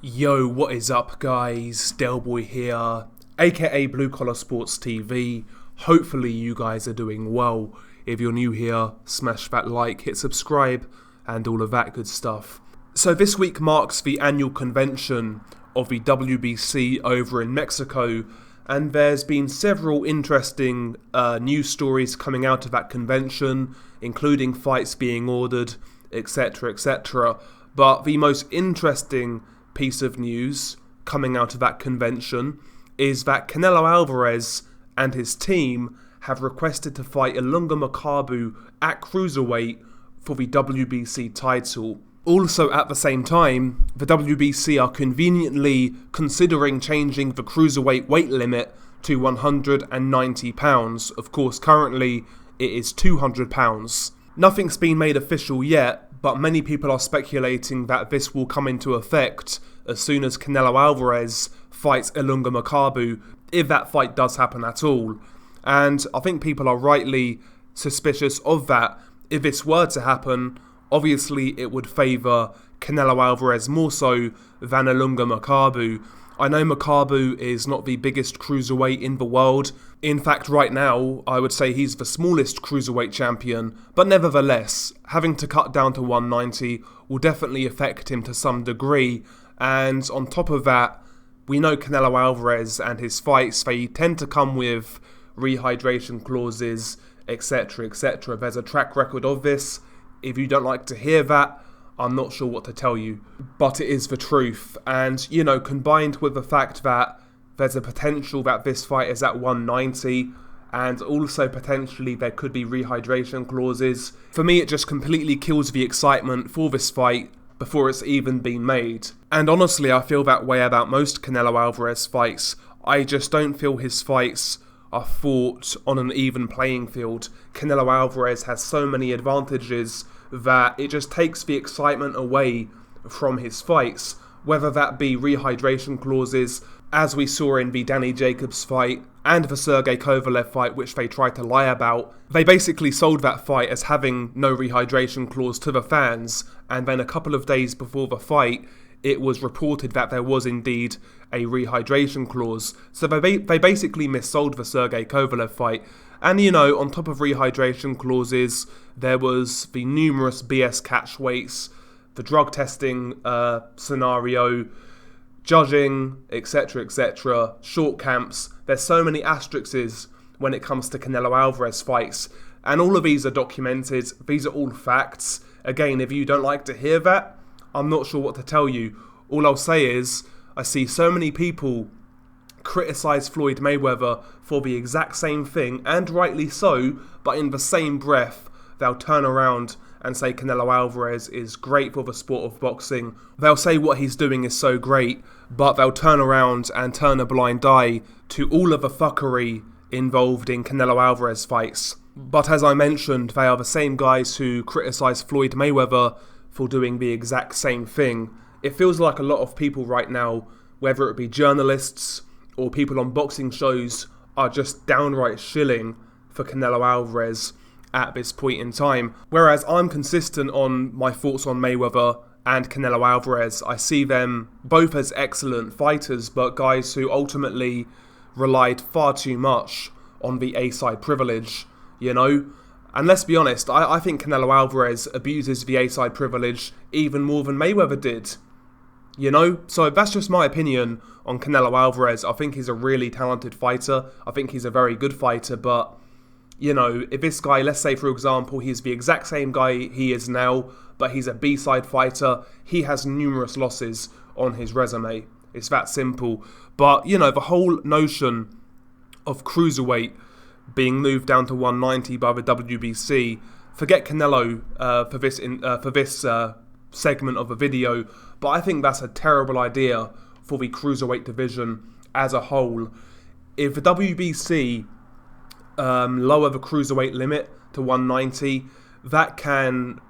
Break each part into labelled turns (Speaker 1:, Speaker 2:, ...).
Speaker 1: Yo, what is up guys? Delboy here, aka Blue Collar Sports TV. Hopefully you guys are doing well. If you're new here, smash that like, hit subscribe, and all of that good stuff. So this week marks the annual convention of the WBC over in Mexico, and there's been several interesting news stories coming out of that convention, including fights being ordered, etc, etc. But the most interesting piece of news coming out of that convention is that Canelo Alvarez and his team have requested to fight Illunga Makabu at Cruiserweight for the WBC title. Also at the same time, the WBC are conveniently considering changing the Cruiserweight weight limit to £190. Of course, currently it is £200. Nothing's been made official yet, but many people are speculating that this will come into effect as soon as Canelo Alvarez fights Illunga Makabu, if that fight does happen at all. And I think people are rightly suspicious of that. If this were to happen, obviously it would favour Canelo Alvarez more so than Illunga Makabu. I know Makabu is not the biggest cruiserweight in the world. In fact, right now, I would say he's the smallest cruiserweight champion. But nevertheless, having to cut down to 190 will definitely affect him to some degree. And on top of that, we know Canelo Alvarez and his fights, they tend to come with rehydration clauses, etc, etc. There's a track record of this. If you don't like to hear that, I'm not sure what to tell you, but it is the truth. And, you know, combined with the fact that there's a potential that this fight is at 190, and also potentially there could be rehydration clauses, for me it just completely kills the excitement for this fight before it's even been made. And honestly, I feel that way about most Canelo Alvarez fights. I just don't feel his fights are fought on an even playing field. Canelo Alvarez has so many advantages that it just takes the excitement away from his fights, whether that be rehydration clauses, as we saw in the Danny Jacobs fight and the Sergey Kovalev fight, which they tried to lie about. They basically sold that fight as having no rehydration clause to the fans, and then a couple of days before the fight, it was reported that there was indeed a rehydration clause. So they basically missold the Sergey Kovalev fight. And, you know, on top of rehydration clauses, there was the numerous BS catch weights, the drug testing scenario, judging, etc, etc, short camps. There's so many asterixes when it comes to Canelo Alvarez fights. And all of these are documented. These are all facts. Again, if you don't like to hear that, I'm not sure what to tell you. All I'll say is, I see so many people criticise Floyd Mayweather for the exact same thing, and rightly so, but in the same breath, they'll turn around and say Canelo Alvarez is great for the sport of boxing. They'll say what he's doing is so great, but they'll turn around and turn a blind eye to all of the fuckery involved in Canelo Alvarez fights. But as I mentioned, they are the same guys who criticise Floyd Mayweather for doing the exact same thing. It feels like a lot of people right now, whether it be journalists or people on boxing shows, are just downright shilling for Canelo Alvarez at this point in time. Whereas I'm consistent on my thoughts on Mayweather and Canelo Alvarez. I see them both as excellent fighters, but guys who ultimately relied far too much on the A-side privilege, you know? And let's be honest, I think Canelo Alvarez abuses the A-side privilege even more than Mayweather did. You know? So that's just my opinion on Canelo Alvarez. I think he's a really talented fighter. I think he's a very good fighter, but, you know, if this guy, let's say for example, he's the exact same guy he is now, but he's a B-side fighter, he has numerous losses on his resume. It's that simple. But, you know, the whole notion of cruiserweight being moved down to 190 by the WBC, forget Canelo for this segment of the video, but I think that's a terrible idea for the Cruiserweight division as a whole. If the WBC lower the Cruiserweight limit to 190, that can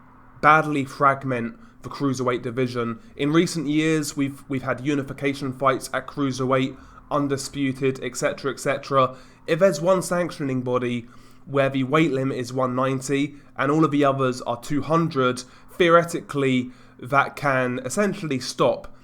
Speaker 1: badly fragment the Cruiserweight division. In recent years, we've had unification fights at Cruiserweight, undisputed, etc, etc. If there's one sanctioning body where the weight limit is 190 and all of the others are 200, theoretically that can essentially stop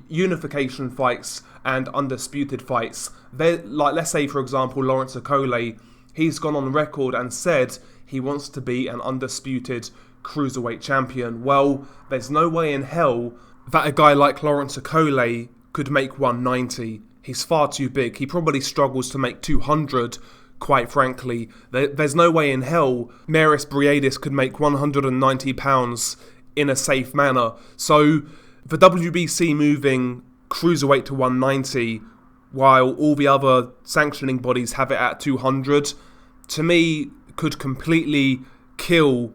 Speaker 1: unification fights and undisputed fights. Like, let's say, for example, Lawrence Okolie, he's gone on record and said he wants to be an undisputed cruiserweight champion. Well, there's no way in hell that a guy like Lawrence Okolie could make 190. He's far too big. He probably struggles to make 200, quite frankly. There's no way in hell Maris Briedis could make 190 pounds in a safe manner. So the WBC moving cruiserweight to 190 while all the other sanctioning bodies have it at 200, to me, could completely kill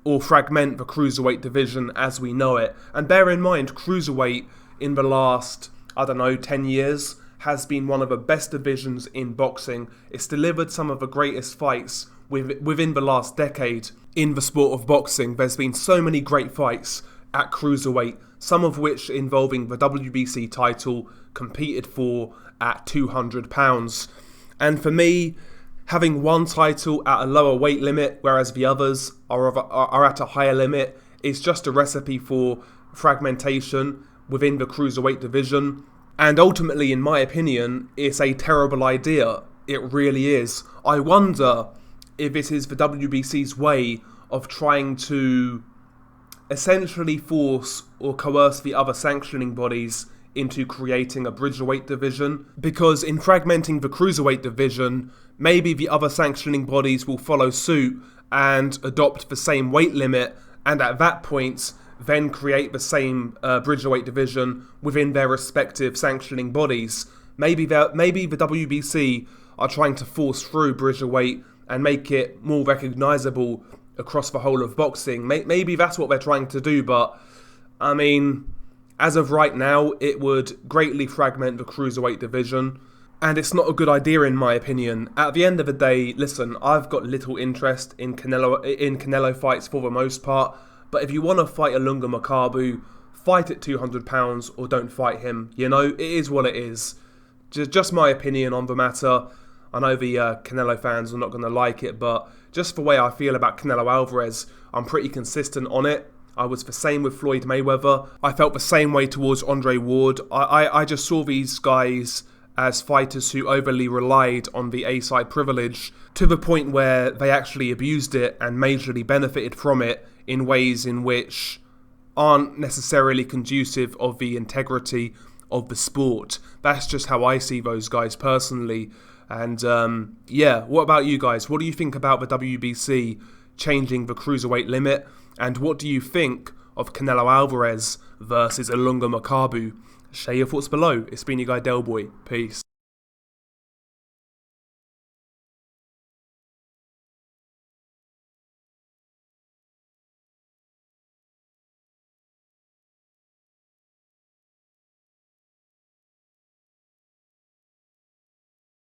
Speaker 1: or fragment the cruiserweight division as we know it. And bear in mind, cruiserweight in the last, 10 years has been one of the best divisions in boxing. It's delivered some of the greatest fights within the last decade in the sport of boxing. There's been so many great fights at cruiserweight, some of which involving the WBC title competed for at £200. And for me, having one title at a lower weight limit, whereas the others are at a higher limit, is just a recipe for fragmentation within the cruiserweight division. And ultimately, in my opinion, it's a terrible idea. It really is. I wonder if it is the WBC's way of trying to essentially force or coerce the other sanctioning bodies into creating a bridgerweight division. Because in fragmenting the cruiserweight division, maybe the other sanctioning bodies will follow suit and adopt the same weight limit, and at that point then create the same bridgerweight division within their respective sanctioning bodies. Maybe the WBC are trying to force through bridgerweight and make it more recognisable across the whole of boxing. Maybe that's what they're trying to do, but I mean, as of right now, it would greatly fragment the cruiserweight division, and it's not a good idea in my opinion. At the end of the day, listen, I've got little interest in Canelo fights for the most part, but if you want to fight Illunga Makabu, fight at £200 or don't fight him. You know, it is what it is. Just my opinion on the matter. I know the Canelo fans are not going to like it, but just the way I feel about Canelo Alvarez, I'm pretty consistent on it. I was the same with Floyd Mayweather. I felt the same way towards Andre Ward. I just saw these guys as fighters who overly relied on the A-side privilege to the point where they actually abused it and majorly benefited from it in ways in which aren't necessarily conducive of the integrity of the sport. That's just how I see those guys personally. And what about you guys? What do you think about the WBC changing the cruiserweight limit? And what do you think of Canelo Alvarez versus Illunga Makabu? Share your thoughts below. It's been your guy Delboy. Peace.